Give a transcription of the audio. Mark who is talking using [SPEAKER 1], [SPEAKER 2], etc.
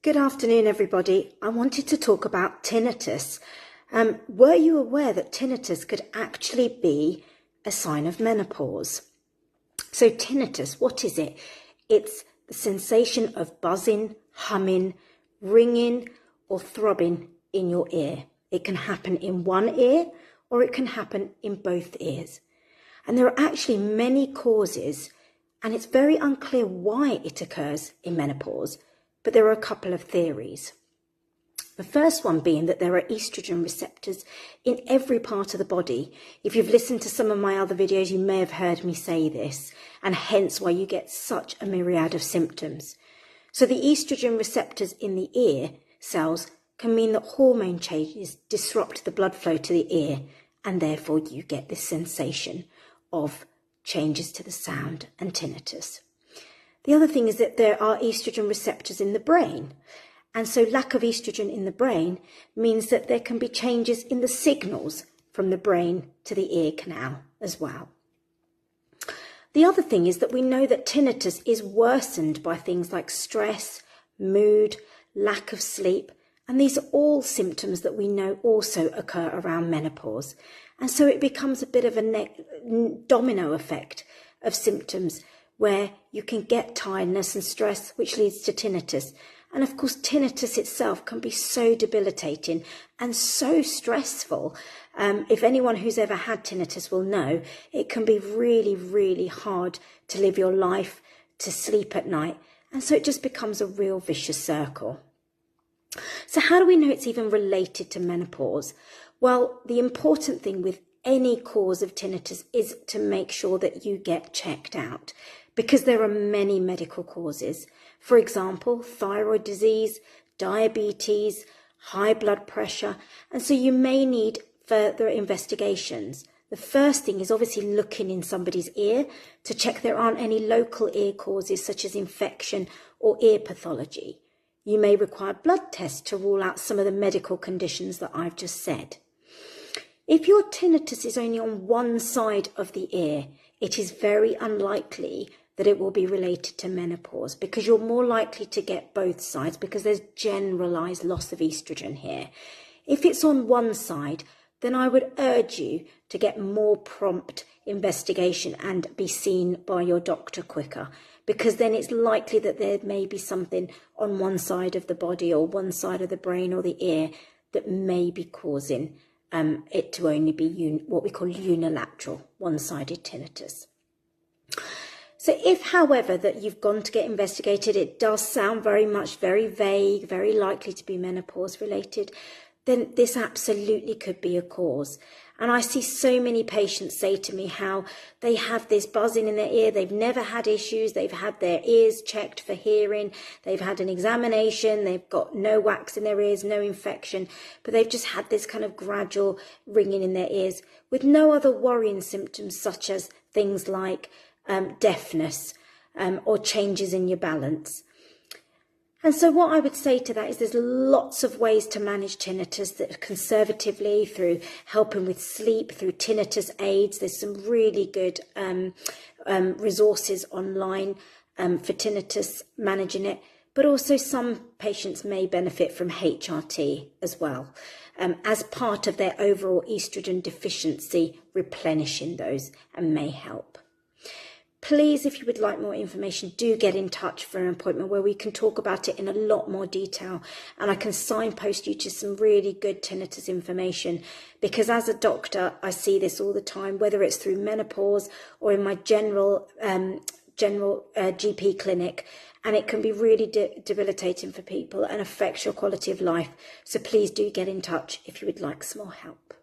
[SPEAKER 1] Good afternoon, everybody. I wanted to talk about tinnitus. Were you aware that tinnitus could actually be a sign of menopause? So tinnitus, what is it? It's the sensation of buzzing, humming, ringing, or throbbing in your ear. It can happen in one ear or it can happen in both ears. And there are actually many causes, and it's very unclear why it occurs in menopause. But there are a couple of theories. The first one being that there are estrogen receptors in every part of the body. If you've listened to some of my other videos, you may have heard me say this, and hence why you get such a myriad of symptoms. So the estrogen receptors in the ear cells can mean that hormone changes disrupt the blood flow to the ear, and therefore you get this sensation of changes to the sound and tinnitus. The other thing is that there are estrogen receptors in the brain. And so lack of estrogen in the brain means that there can be changes in the signals from the brain to the ear canal as well. The other thing is that we know that tinnitus is worsened by things like stress, mood, lack of sleep. And these are all symptoms that we know also occur around menopause. And so it becomes a bit of a domino effect of symptoms where you can get tiredness and stress, which leads to tinnitus. And of course, tinnitus itself can be so debilitating and so stressful. If anyone who's ever had tinnitus will know, it can be really, really hard to live your life, to sleep at night. And so it just becomes a real vicious circle. So how do we know it's even related to menopause? Well, the important thing with any cause of tinnitus is to make sure that you get checked out, because there are many medical causes. For example, thyroid disease, diabetes, high blood pressure, and so you may need further investigations. The first thing is obviously looking in somebody's ear to check there aren't any local ear causes such as infection or ear pathology. You may require blood tests to rule out some of the medical conditions that I've just said. If your tinnitus is only on one side of the ear, it is very unlikely that it will be related to menopause, because you're more likely to get both sides because there's generalized loss of estrogen here. If it's on one side, then I would urge you to get more prompt investigation and be seen by your doctor quicker, because then it's likely that there may be something on one side of the body or one side of the brain or the ear that may be causing it to only be what we call unilateral, one-sided tinnitus. So if, however, that you've gone to get investigated, it does sound very vague, very likely to be menopause related, then this absolutely could be a cause. And I see so many patients say to me how they have this buzzing in their ear. They've never had issues. They've had their ears checked for hearing. They've had an examination. They've got no wax in their ears, no infection, but they've just had this kind of gradual ringing in their ears with no other worrying symptoms such as things like deafness or changes in your balance. And so what I would say to that is there's lots of ways to manage tinnitus that conservatively, through helping with sleep, through tinnitus aids. There's some really good resources online for tinnitus, managing it. But also some patients may benefit from HRT as well, as part of their overall estrogen deficiency, replenishing those, and may help. Please, if you would like more information, do get in touch for an appointment where we can talk about it in a lot more detail, and I can signpost you to some really good tinnitus information, because as a doctor I see this all the time, whether it's through menopause or in my general GP clinic, and it can be really debilitating for people and affects your quality of life. So please do get in touch if you would like some more help.